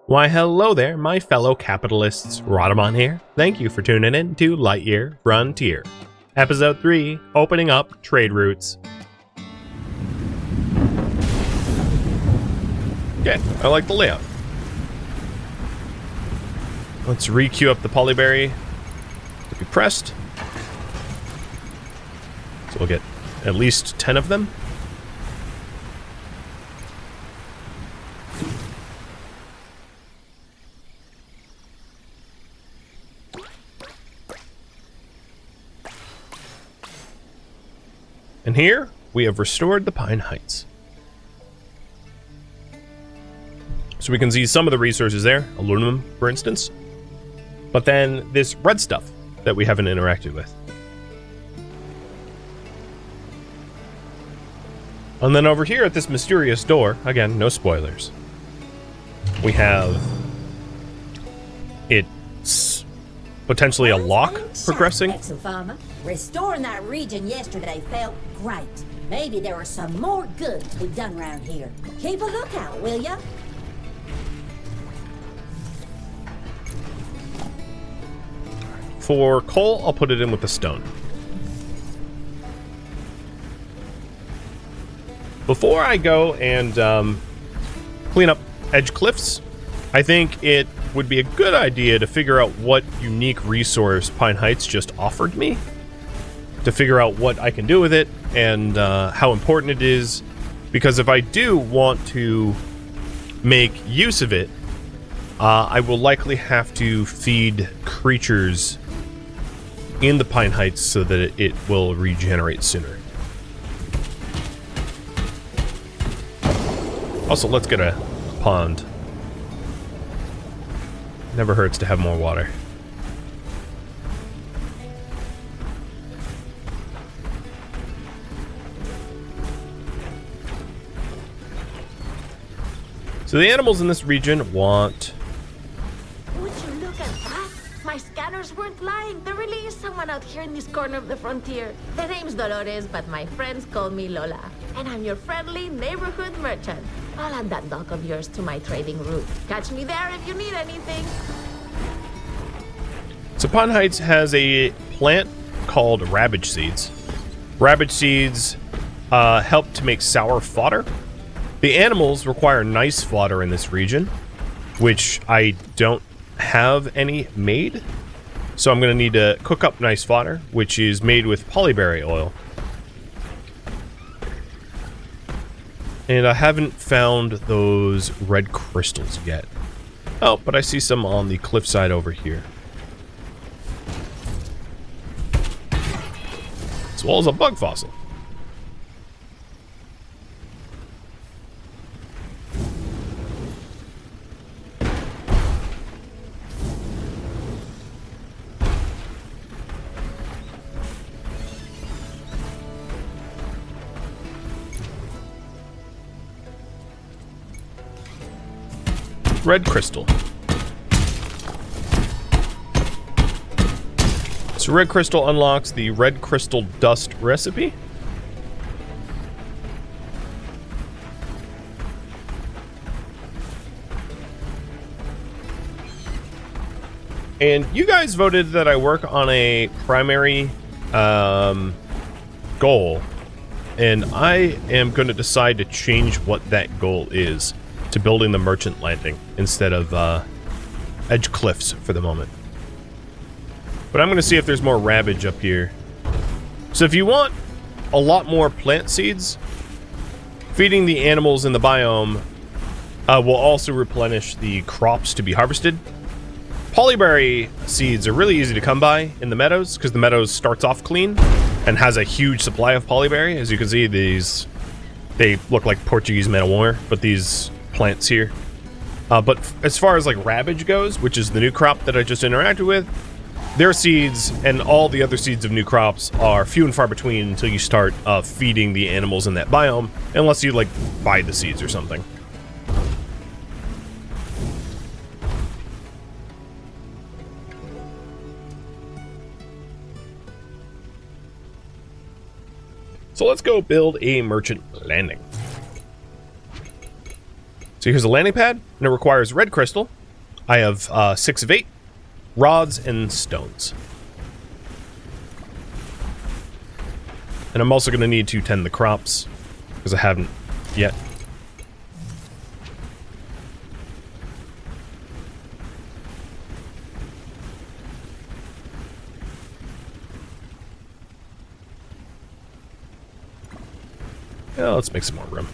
Why hello there, my fellow capitalists, Rhadamant here. Thank you for tuning in to Lightyear Frontier. Episode 3, Opening Up Trade Routes. Okay, I like the layout. Let's re-queue up the polyberry to be pressed. So we'll get at least 10 of them. And here, we have restored the Pine Heights. So we can see some of the resources there, aluminum, for instance. But then this red stuff that we haven't interacted with. And then over here at this mysterious door, again, no spoilers, we have it's potentially a lock progressing. Farmer. Restoring that region yesterday felt great. Maybe there are some more good to be done around here. Keep a lookout, will ya? For coal, I'll put it in with the stone. Before I go and clean up edge cliffs, I think it would be a good idea to figure out what unique resource Pine Heights just offered me, to figure out what I can do with it and how important it is, because if I do want to make use of it, I will likely have to feed creatures in the Pine Heights so that it will regenerate sooner. Also, let's get a pond. Never hurts to have more water. So the animals in this region want... Would you look at that? My scanners weren't lying. There really is someone out here in this corner of the frontier. The name's Dolores, but my friends call me Lola. And I'm your friendly neighborhood merchant. I'll add that dock of yours to my trading route. Catch me there if you need anything. So Pine Heights has a plant called Rabbage Seeds. Rabbage Seeds help to make sour fodder. The animals require nice fodder in this region, which I don't have any made. So I'm going to need to cook up nice fodder, which is made with polyberry oil. And I haven't found those red crystals yet. Oh, but I see some on the cliffside over here. As well as a bug fossil. Red crystal. So red crystal unlocks the red crystal dust recipe. And you guys voted that I work on a primary goal, and I am going to decide to change what that goal is to building the merchant landing instead of edge cliffs for the moment. But I'm going to see if there's more rabbage up here. So if you want a lot more plant seeds, feeding the animals in the biome will also replenish the crops to be harvested. Polyberry seeds are really easy to come by in the meadows because the meadows starts off clean and has a huge supply of polyberry. As you can see, they look like Portuguese man of war, but these plants here. But as far as like rabbage goes, which is the new crop that I just interacted with, their seeds and all the other seeds of new crops are few and far between until you start feeding the animals in that biome, unless you like buy the seeds or something. So let's go build a merchant landing. So here's a landing pad, and it requires red crystal. I have 6 of 8, rods, and stones. And I'm also going to need to tend the crops, because I haven't yet. Yeah, let's make some more room.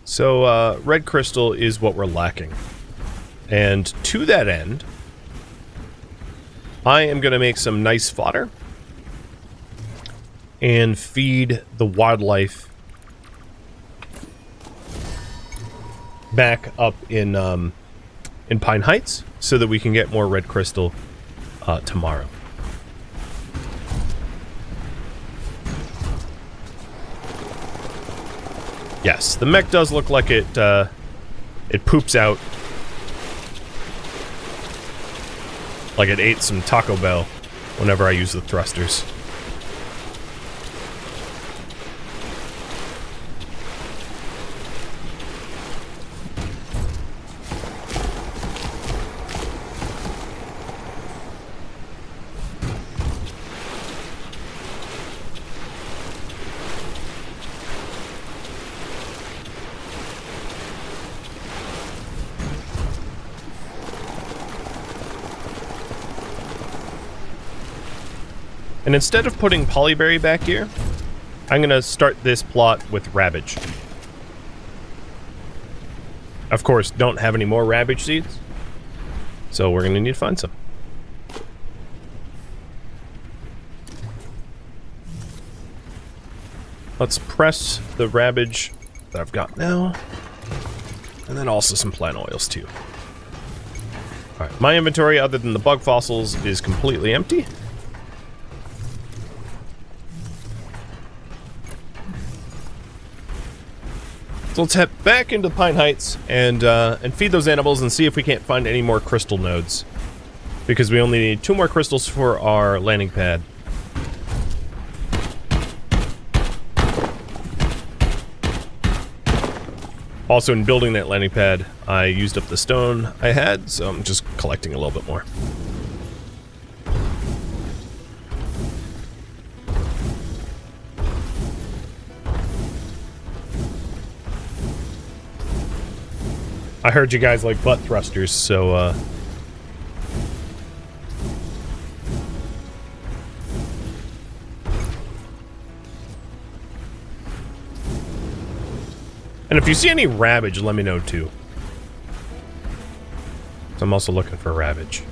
So, red crystal is what we're lacking. And to that end, I am going to make some nice fodder and feed the wildlife back up in Pine Heights so that we can get more red crystal tomorrow. Yes, the mech does look like it poops out. Like it ate some Taco Bell whenever I use the thrusters. And instead of putting polyberry back here, I'm going to start this plot with rabbage. Of course, don't have any more rabbage seeds, so we're going to need to find some. Let's press the rabbage that I've got now, and then also some plant oils too. Alright, my inventory, other than the bug fossils, is completely empty. So let's head back into Pine Heights and feed those animals and see if we can't find any more crystal nodes. Because we only need 2 more crystals for our landing pad. Also, in building that landing pad, I used up the stone I had, so I'm just collecting a little bit more. I heard you guys like butt thrusters, so and if you see any rabbage, let me know too. So I'm also looking for rabbage.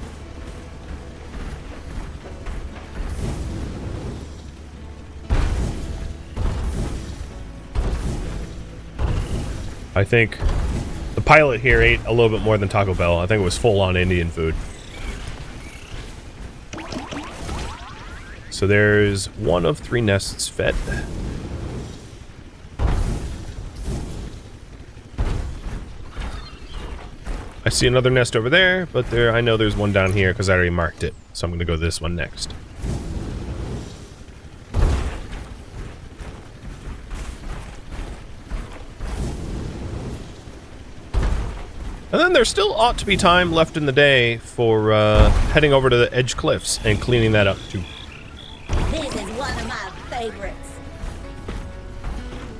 I think the pilot here ate a little bit more than Taco Bell. I think it was full-on Indian food. So there's 1 of 3 nests fed. I see another nest over there, but I know there's one down here because I already marked it. So I'm going to go to this one next. And then there still ought to be time left in the day for heading over to the Edge Cliffs and cleaning that up too. This is one of my favorites.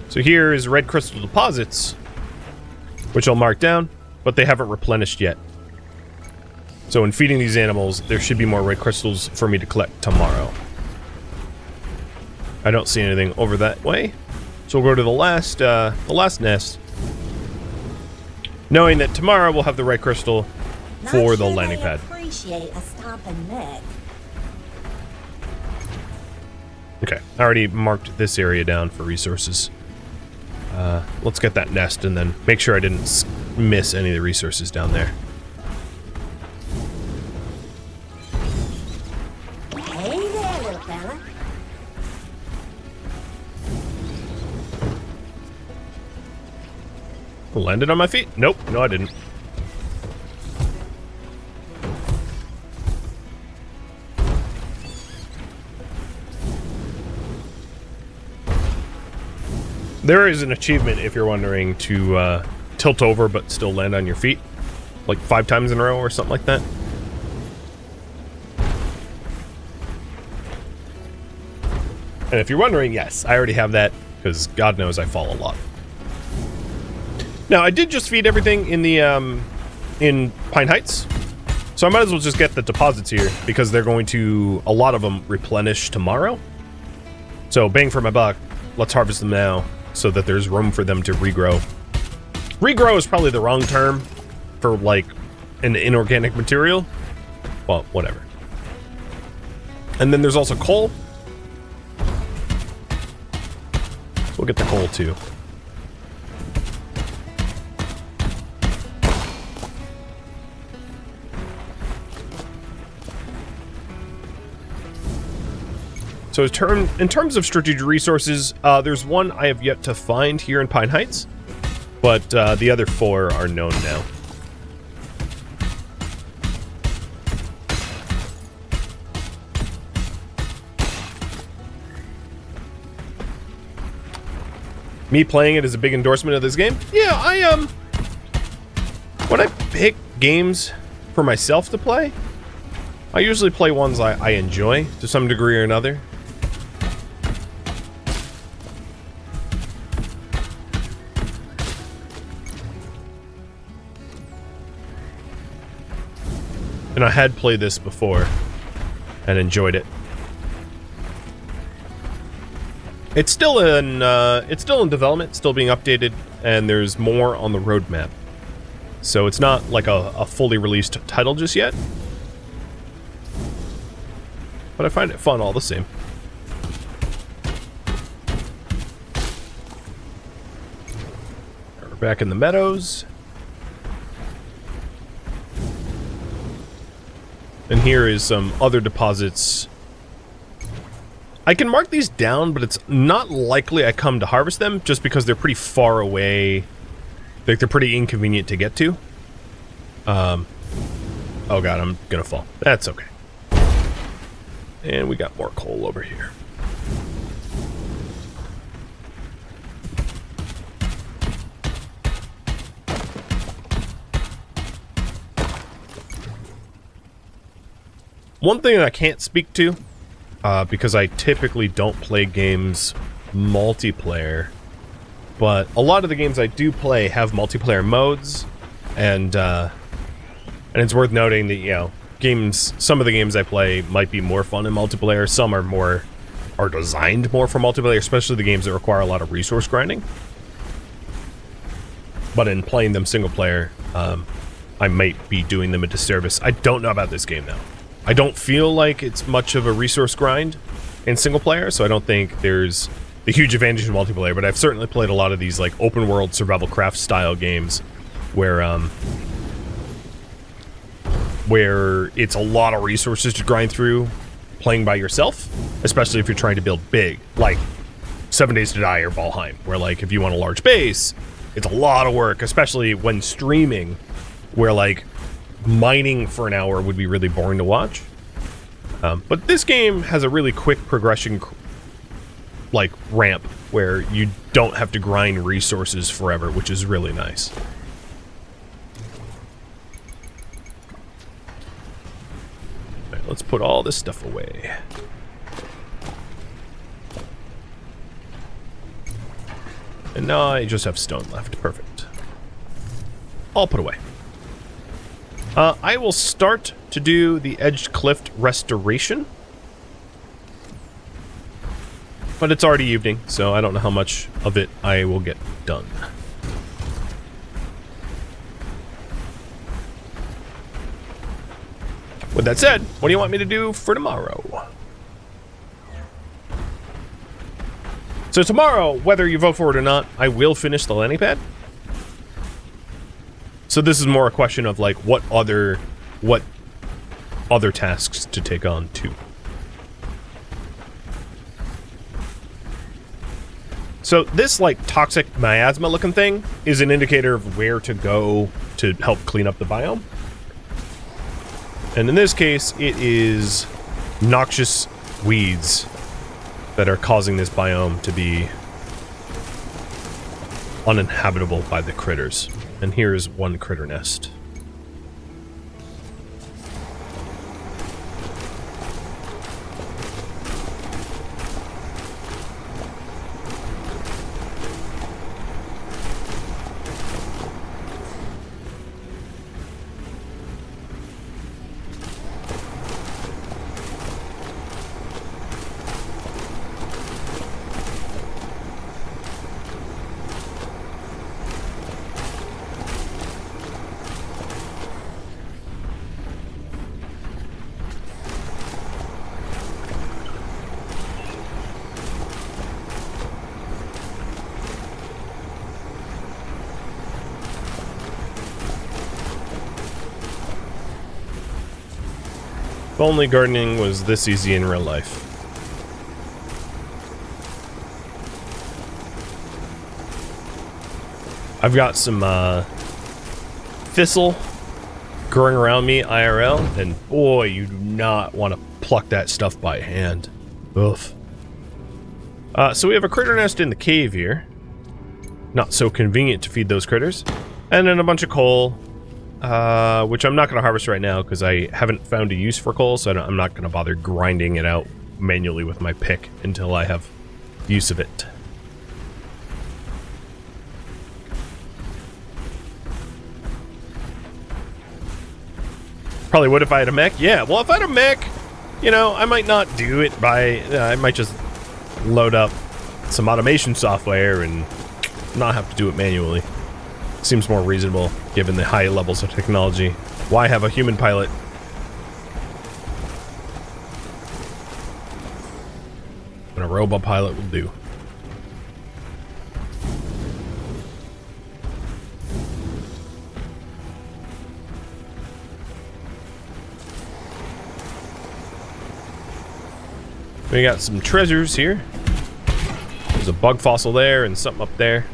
So here is red crystal deposits, which I'll mark down, but they haven't replenished yet. So in feeding these animals, there should be more red crystals for me to collect tomorrow. I don't see anything over that way, so we'll go to the last nest, knowing that tomorrow we'll have the red crystal for the landing pad. Appreciate a stomping neck. Okay, I already marked this area down for resources. Let's get that nest and then make sure I didn't miss any of the resources down there. Hey there, little Landed on my feet. Nope. No, I didn't. There is an achievement, if you're wondering, to tilt over but still land on your feet. Like 5 times in a row or something like that. And if you're wondering, yes, I already have that, because God knows I fall a lot. Now, I did just feed everything in the in Pine Heights, so I might as well just get the deposits here, because they're going to, a lot of them, replenish tomorrow. So, bang for my buck, let's harvest them now, so that there's room for them to regrow. Regrow is probably the wrong term for, like, an inorganic material. Well, whatever. And then there's also coal. We'll get the coal, too. So in terms of strategic resources, there's one I have yet to find here in Pine Heights, but the other 4 are known now. Me playing it is a big endorsement of this game. Yeah, when I pick games for myself to play, I usually play ones I enjoy to some degree or another. And I had played this before and enjoyed it. It's still in development, still being updated, and there's more on the roadmap. So it's not like a fully released title just yet. But I find it fun all the same. We're back in the meadows. And here is some other deposits. I can mark these down, but it's not likely I come to harvest them just because they're pretty far away. Like, they're pretty inconvenient to get to. Oh god, I'm gonna fall. That's okay. And we got more coal over here. One thing that I can't speak to, because I typically don't play games multiplayer, but a lot of the games I do play have multiplayer modes, and it's worth noting that, you know, some of the games I play might be more fun in multiplayer, some are designed more for multiplayer, especially the games that require a lot of resource grinding. But in playing them single player, I might be doing them a disservice. I don't know about this game, though. I don't feel like it's much of a resource grind in single player, so I don't think there's the huge advantage in multiplayer, but I've certainly played a lot of these like open world survival craft style games where it's a lot of resources to grind through playing by yourself, especially if you're trying to build big, like 7 Days to Die or Valheim, where like if you want a large base, it's a lot of work, especially when streaming, where like mining for an hour would be really boring to watch. But this game has a really quick progression like ramp where you don't have to grind resources forever, which is really nice. All right, let's put all this stuff away. And now I just have stone left. Perfect. All put away. I will start to do the edged cliff restoration. But it's already evening, so I don't know how much of it I will get done. With that said, what do you want me to do for tomorrow? So tomorrow, whether you vote for it or not, I will finish the landing pad. So this is more a question of like what other tasks to take on too. So this like toxic miasma looking thing is an indicator of where to go to help clean up the biome. And in this case, it is noxious weeds that are causing this biome to be uninhabitable by the critters. And here's one critter nest. If only gardening was this easy in real life. I've got some thistle growing around me IRL, and boy, you do not want to pluck that stuff by hand. Oof. So we have a critter nest in the cave here. Not so convenient to feed those critters. And then a bunch of coal. Which I'm not going to harvest right now because I haven't found a use for coal, so I'm not going to bother grinding it out manually with my pick until I have use of it. Probably would if I had a mech. Yeah, well, if I had a mech, you know, I might not do it by... I might just load up some automation software and not have to do it manually. Seems more reasonable, given the high levels of technology. Why have a human pilot? When a robot pilot will do. We got some treasures here. There's a bug fossil there and something up there.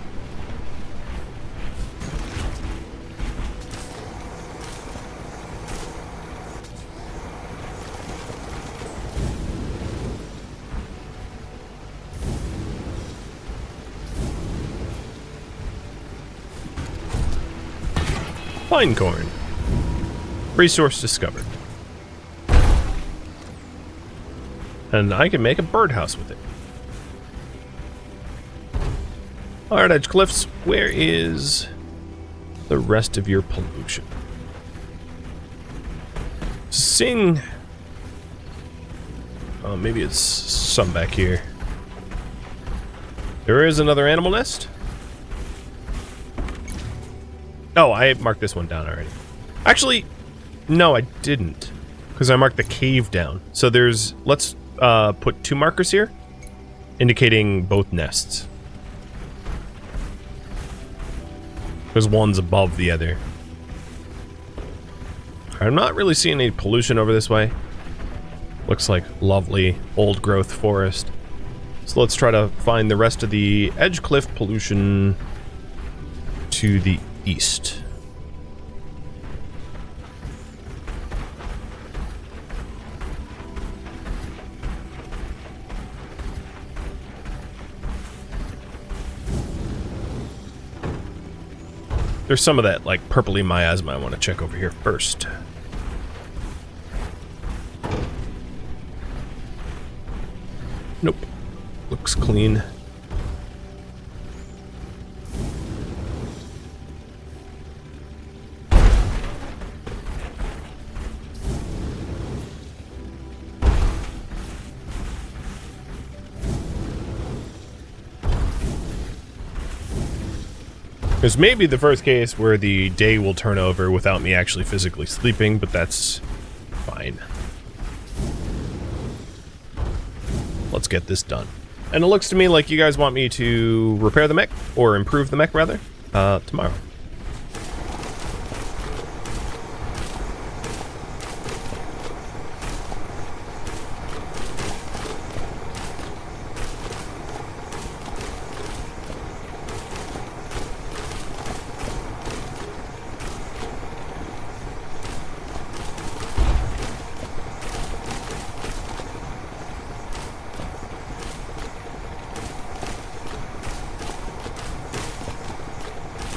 Pine corn. Resource discovered. And I can make a birdhouse with it. Alright, Edge Cliffs, where is the rest of your pollution? Sing. Oh, maybe it's some back here. There is another animal nest. Oh, I marked this one down already. Actually, no, I didn't. Because I marked the cave down. So there's... Let's put 2 markers here, indicating both nests. Because one's above the other. I'm not really seeing any pollution over this way. Looks like lovely old growth forest. So let's try to find the rest of the edge cliff pollution to the east. There's some of that like purpley miasma I want to check over here first. Nope. Looks clean. There's maybe the first case where the day will turn over without me actually physically sleeping, but that's fine. Let's get this done. And it looks to me like you guys want me to repair the mech, or improve the mech rather, tomorrow.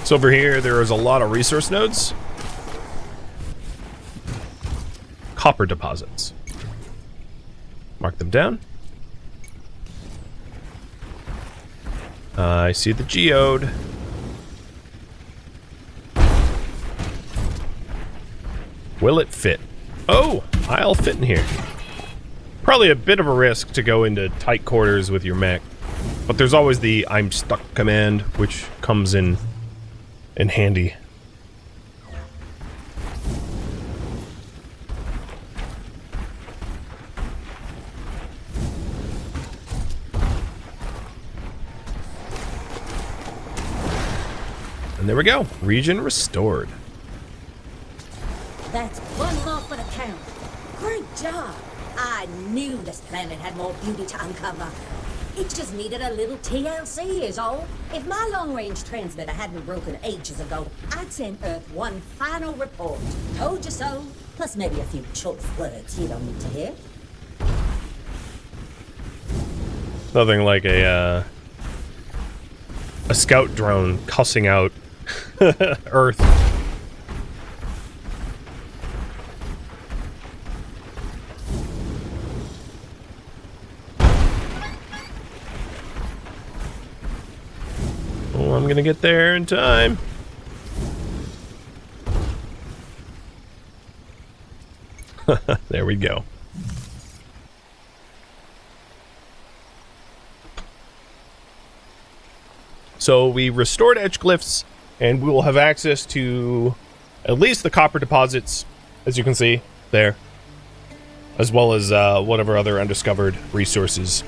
So over here, there is a lot of resource nodes. Copper deposits. Mark them down. I see the geode. Will it fit? Oh, I'll fit in here. Probably a bit of a risk to go into tight quarters with your mech, but there's always the I'm stuck command, which comes in handy. And there we go. Region restored. That's one more for the count. Great job. I knew this planet had more beauty to uncover. It just needed a little TLC is all. If my long-range transmitter hadn't broken ages ago, I'd send Earth one final report. Told you so. Plus maybe a few choice words you don't need to hear. Nothing like a scout drone cussing out Earth. Oh, I'm gonna get there in time. There we go. So we restored edge cliffs, and we will have access to at least the copper deposits, as you can see there, as well as whatever other undiscovered resources.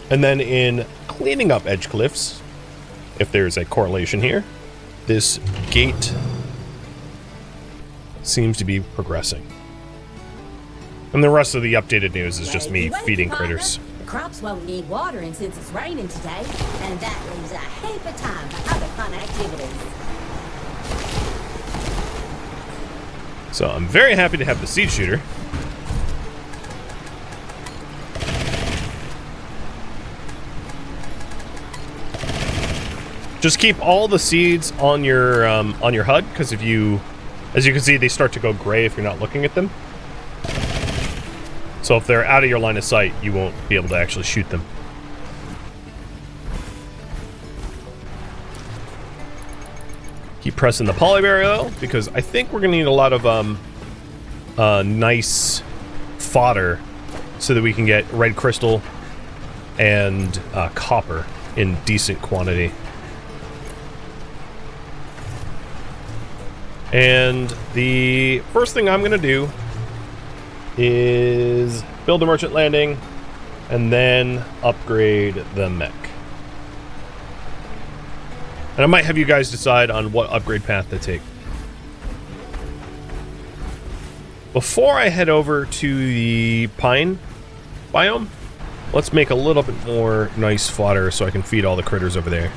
And then in cleaning up edge cliffs, if there's a correlation here, this gate seems to be progressing. And the rest of the updated news is just me feeding critters. The crops won't need watering since it's raining today, and that leaves a heap of time for other fun activities. So I'm very happy to have the seed shooter. Just keep all the seeds on your HUD, because if you, as you can see, they start to go gray if you're not looking at them. So if they're out of your line of sight, you won't be able to actually shoot them. Keep pressing the polyberry though, because I think we're gonna need a lot of nice fodder so that we can get red crystal and copper in decent quantity. And the first thing I'm gonna do is build a merchant landing and then upgrade the mech. And I might have you guys decide on what upgrade path to take. Before I head over to the pine biome, let's make a little bit more nice fodder so I can feed all the critters over there.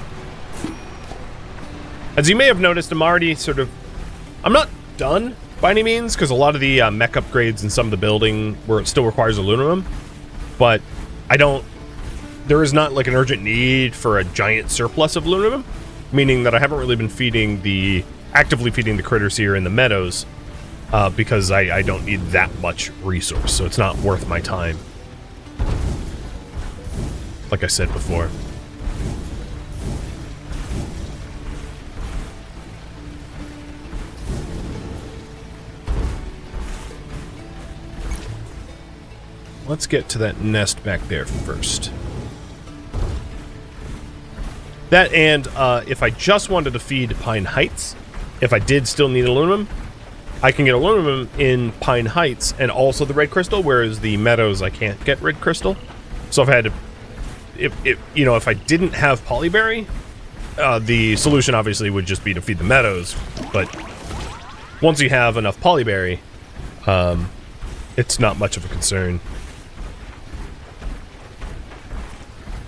As you may have noticed, I'm not done by any means, because a lot of the mech upgrades and some of the building where it still requires aluminum, but there is not like an urgent need for a giant surplus of aluminum, meaning that I haven't really been actively feeding the critters here in the meadows, because I don't need that much resource, so it's not worth my time, like I said before. Let's get to that nest back there first. That, and if I just wanted to feed Pine Heights, if I did still need aluminum, I can get aluminum in Pine Heights and also the red crystal, whereas the meadows I can't get red crystal. So if I had to, if I didn't have polyberry, the solution obviously would just be to feed the meadows. But once you have enough polyberry, it's not much of a concern.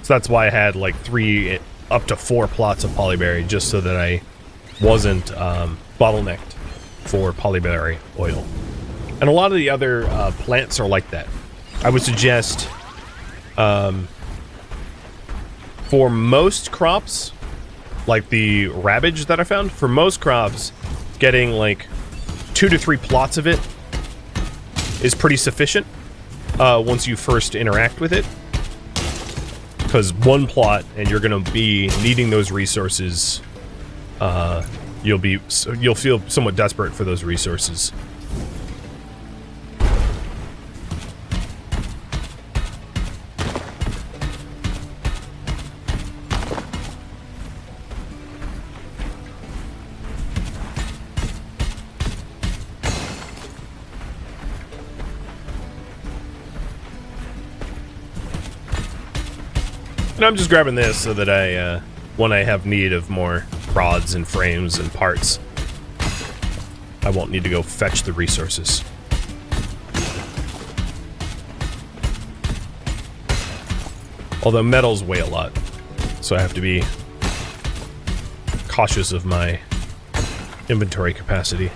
So that's why I had like 3 up to 4 plots of polyberry, just so that I wasn't bottlenecked for polyberry oil. And a lot of the other plants are like that. I would suggest for most crops, like the rabbage that I found. For most crops, getting like 2 to 3 plots of it is pretty sufficient once you first interact with it. Because one plot, and you're going to be needing those resources. You'll feel somewhat desperate for those resources. And I'm just grabbing this so that when I have need of more rods and frames and parts, I won't need to go fetch the resources. Although metals weigh a lot, so I have to be cautious of my inventory capacity.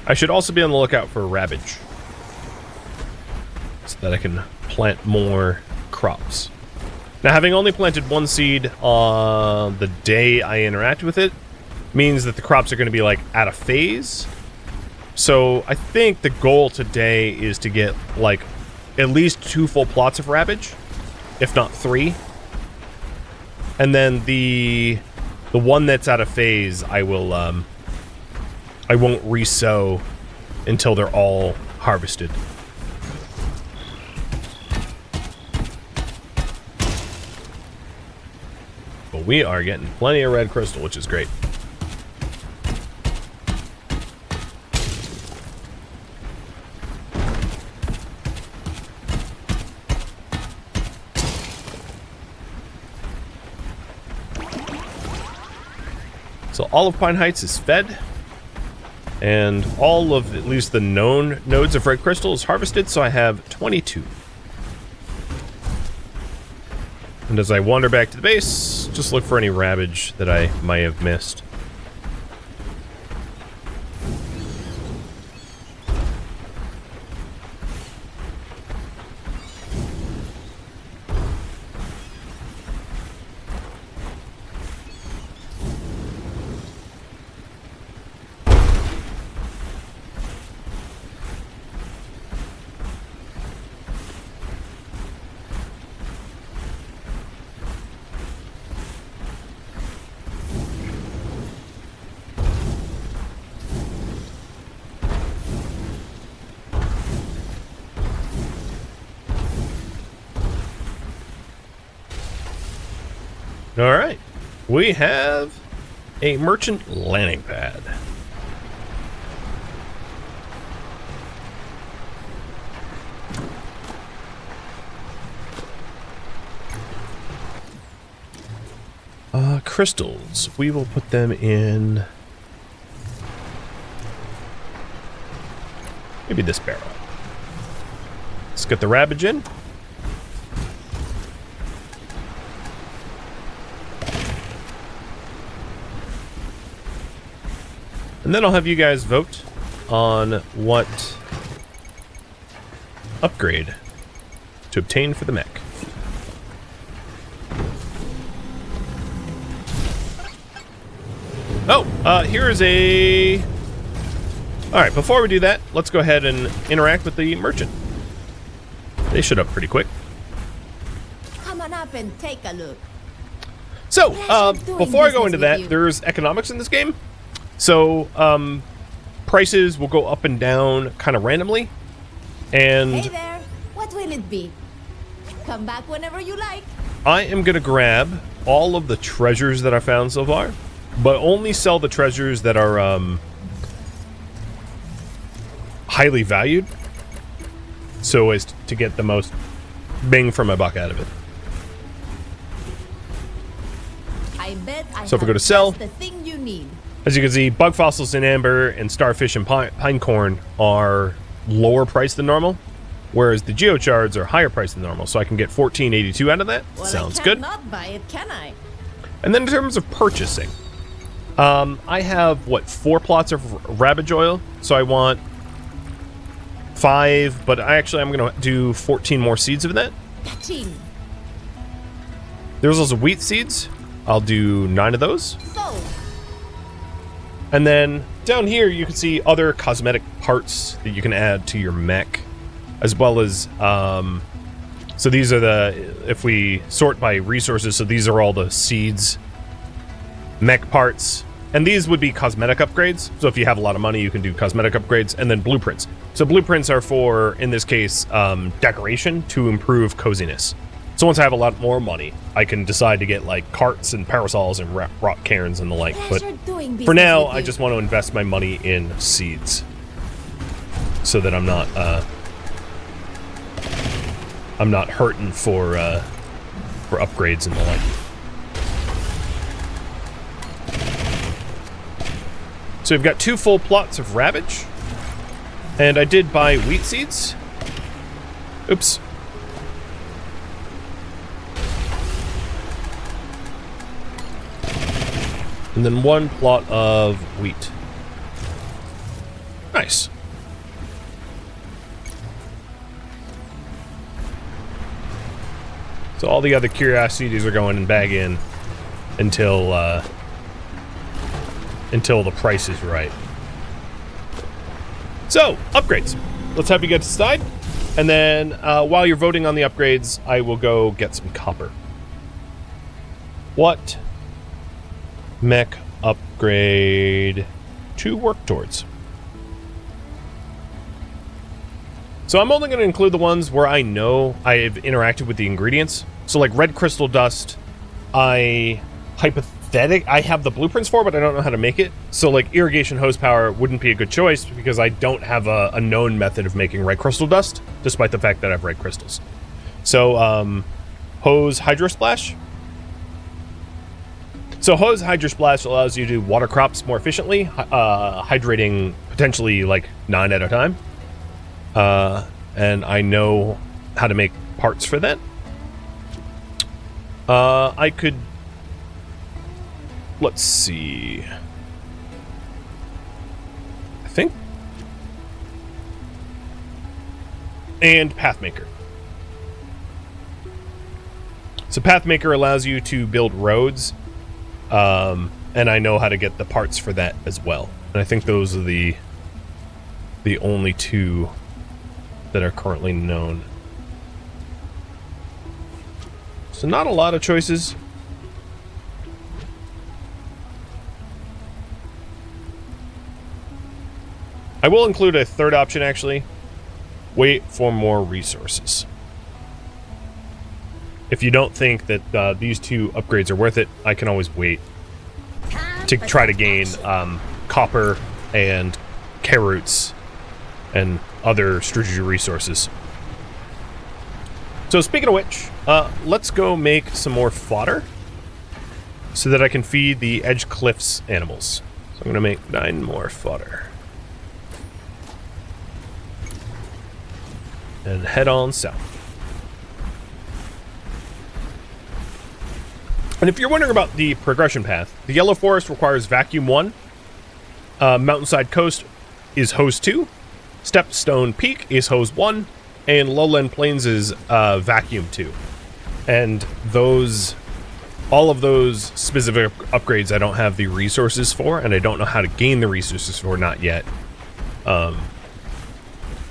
I should also be on the lookout for rabbage, so that I can plant more crops. Now, having only planted one seed on the day I interact with it means that the crops are going to be like out of phase. So I think the goal today is to get like at least 2 full plots of rabbage, if not 3. And then the one that's out of phase, I won't re-sow until they're all harvested. But we are getting plenty of red crystal, which is great. So all of Pine Heights is fed. And all of at least the known nodes of red crystal is harvested, so I have 22. And as I wander back to the base, just look for any rabbage that I might have missed. Alright, we have a merchant landing pad. Crystals, we will put them in maybe this barrel. Let's get the rabbage in. And then I'll have you guys vote on what upgrade to obtain for the mech. Oh, here is a... Alright, before we do that, let's go ahead and interact with the merchant. They showed up pretty quick. Come on up and take a look. So, before I go into that, there's economics in this game. So, prices will go up and down kind of randomly. And hey there, what will it be? Come back whenever you like. I am going to grab all of the treasures that I found so far, but only sell the treasures that are highly valued, so as to get the most bang for my buck out of it. I bet So if we go to sell, the thing you need. As you can see, bug fossils in amber and starfish and pine corn are lower priced than normal, whereas the geochards are higher priced than normal. So I can get 1482 out of that. Well, Sounds I good. cannot buy it, can I? And then in terms of purchasing, I have, what, 4 plots of rabbage oil? So I want 5, but I'm going to do 14 more seeds of that. There's also wheat seeds. I'll do 9 of those. And then down here, you can see other cosmetic parts that you can add to your mech, as well as, so these are if we sort by resources, so these are all the seeds, mech parts, and these would be cosmetic upgrades. So if you have a lot of money, you can do cosmetic upgrades, and then blueprints. So blueprints are for, in this case, decoration to improve coziness. So once I have a lot more money, I can decide to get like carts and parasols and rock cairns and the like. But for now, I just want to invest my money in seeds, so that I'm not hurting for upgrades and the like. So we've got 2 full plots of ravage, and I did buy wheat seeds. Oops. And then 1 plot of wheat. Nice. So all the other curiosities are going in bag in until the price is right. So, upgrades. Let's have you get decide. And then while you're voting on the upgrades, I will go get some copper. What mech upgrade to work towards? So I'm only going to include the ones where I know I've interacted with the ingredients. So like red crystal dust, I have the blueprints for, but I don't know how to make it. So like irrigation hose power wouldn't be a good choice because I don't have a known method of making red crystal dust, despite the fact that I have red crystals. So hose hydro splash. So hose hydro splash allows you to water crops more efficiently, hydrating potentially like 9 at a time. And I know how to make parts for that. I could, let's see, I think, and Pathmaker. So Pathmaker allows you to build roads, and I know how to get the parts for that as well. And I think those are the only 2 that are currently known. So not a lot of choices. I will include a 3rd option, actually. Wait for more resources. If you don't think that these 2 upgrades are worth it, I can always wait to try to gain copper and carrots and other strategic resources. So speaking of which, let's go make some more fodder so that I can feed the Edge Cliffs animals. So I'm going to make 9 more fodder. And head on south. And if you're wondering about the progression path, the Yellow Forest requires Vacuum 1, Mountainside Coast is Hose 2, Stepstone Peak is Hose 1, and Lowland Plains is Vacuum 2. And all of those specific upgrades I don't have the resources for, and I don't know how to gain the resources for, not yet.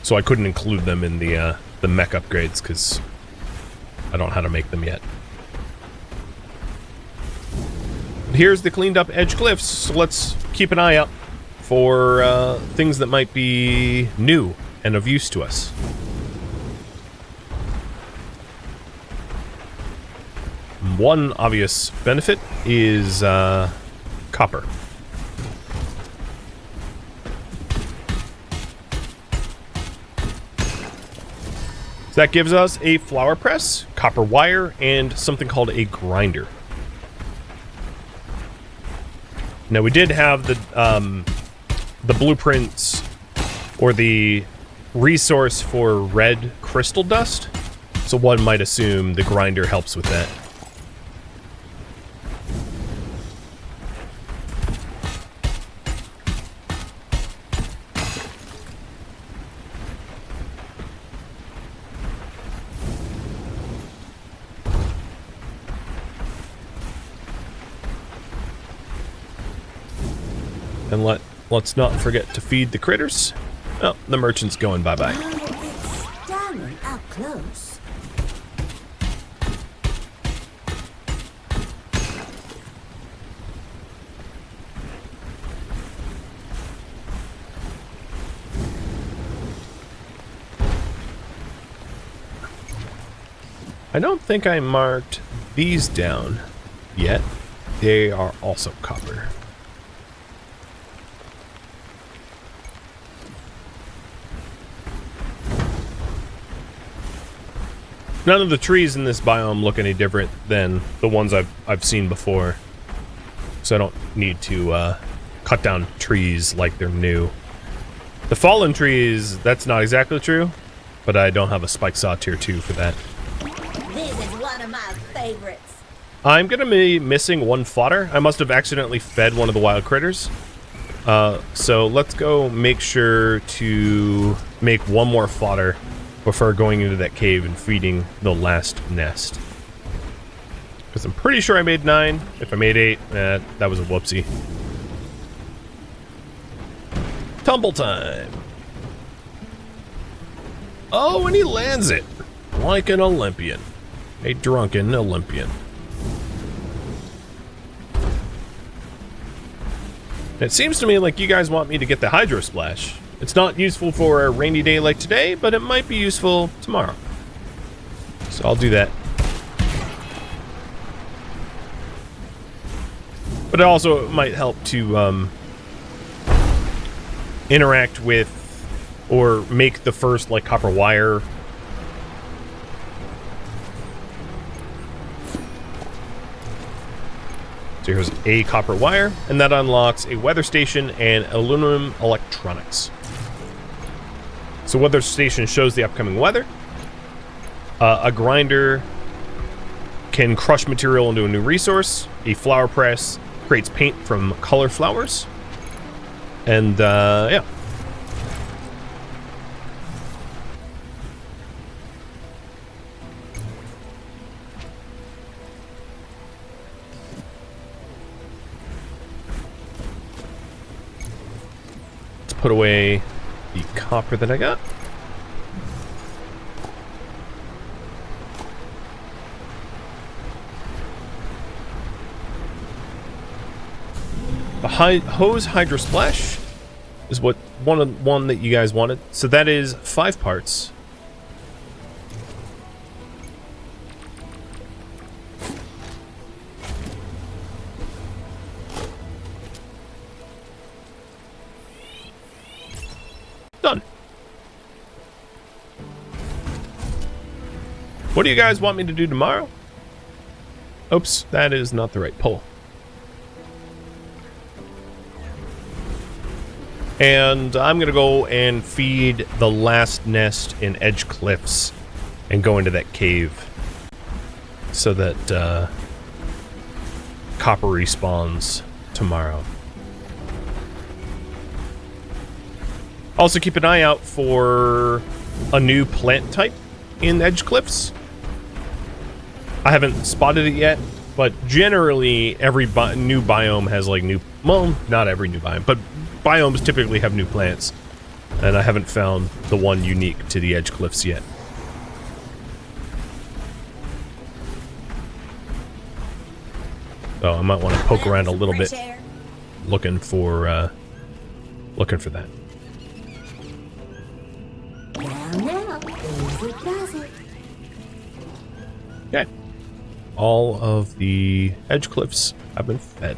So I couldn't include them in the mech upgrades, because I don't know how to make them yet. Here's the cleaned up Edge Cliffs, so let's keep an eye out for things that might be new and of use to us. One obvious benefit is copper. So that gives us a flour press, copper wire, and something called a grinder. Now we did have the blueprints or the resource for red crystal dust, so one might assume the grinder helps with that. And let's not forget to feed the critters. Oh, the merchant's going bye-bye. Oh, it's stunning up close. I don't think I marked these down yet. They are also copper. None of the trees in this biome look any different than the ones I've seen before. So I don't need to cut down trees like they're new. The fallen trees, that's not exactly true, but I don't have a spike saw tier 2 for that. This is one of my favorites. I'm gonna be missing one fodder. I must have accidentally fed one of the wild critters. So let's go make sure to make one more fodder before going into that cave and feeding the last nest. Because I'm pretty sure I made 9. If I made 8, that was a whoopsie. Tumble time. Oh, and he lands it. Like an Olympian. A drunken Olympian. It seems to me like you guys want me to get the Hydro Splash. It's not useful for a rainy day like today, but it might be useful tomorrow. So I'll do that. But it also might help to interact with or make the first like copper wire. So here's a copper wire, and that unlocks a weather station and aluminum electronics. So weather station shows the upcoming weather. A grinder can crush material into a new resource. A flower press creates paint from color flowers. And yeah. Let's put away the copper that I got. The hose Hydro Splash is what one that you guys wanted. So that is 5 parts. Done. What do you guys want me to do tomorrow? Oops, that is not the right pole. And I'm gonna go and feed the last nest in Edge Cliffs and go into that cave so that copper respawns tomorrow. Also keep an eye out for a new plant type in Edge Cliffs. I haven't spotted it yet, but generally every new biome has like new, well, not every new biome, but biomes typically have new plants, and I haven't found the one unique to the Edge Cliffs yet. So I might want to poke around a little bit, looking for that. Okay. All of the Edge Cliffs have been fed.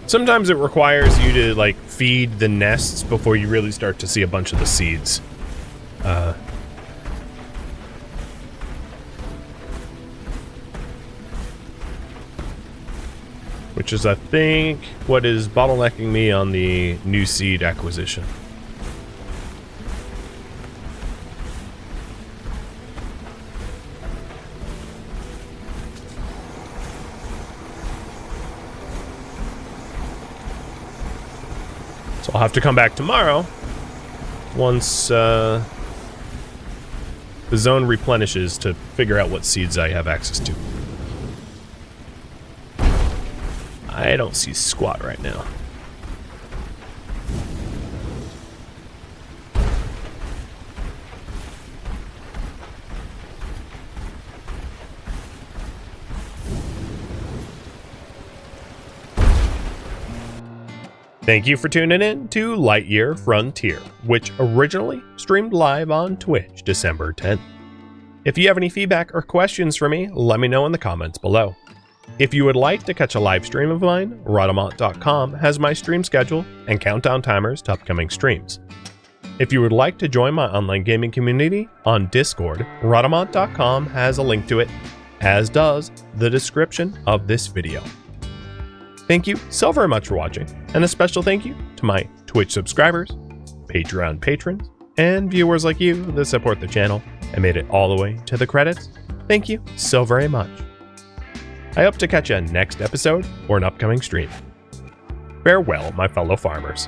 Sometimes it requires you to like feed the nests before you really start to see a bunch of the seeds. Which is, I think, what is bottlenecking me on the new seed acquisition. So I'll have to come back tomorrow once the zone replenishes to figure out what seeds I have access to. I don't see squat right now. Thank you for tuning in to Lightyear Frontier, which originally streamed live on Twitch December 10th. If you have any feedback or questions for me, let me know in the comments below. If you would like to catch a live stream of mine, Rhadamant.com has my stream schedule and countdown timers to upcoming streams. If you would like to join my online gaming community on Discord, Rhadamant.com has a link to it, as does the description of this video. Thank you so very much for watching, and a special thank you to my Twitch subscribers, Patreon patrons, and viewers like you that support the channel and made it all the way to the credits. Thank you so very much. I hope to catch you next episode or an upcoming stream. Farewell, my fellow farmers.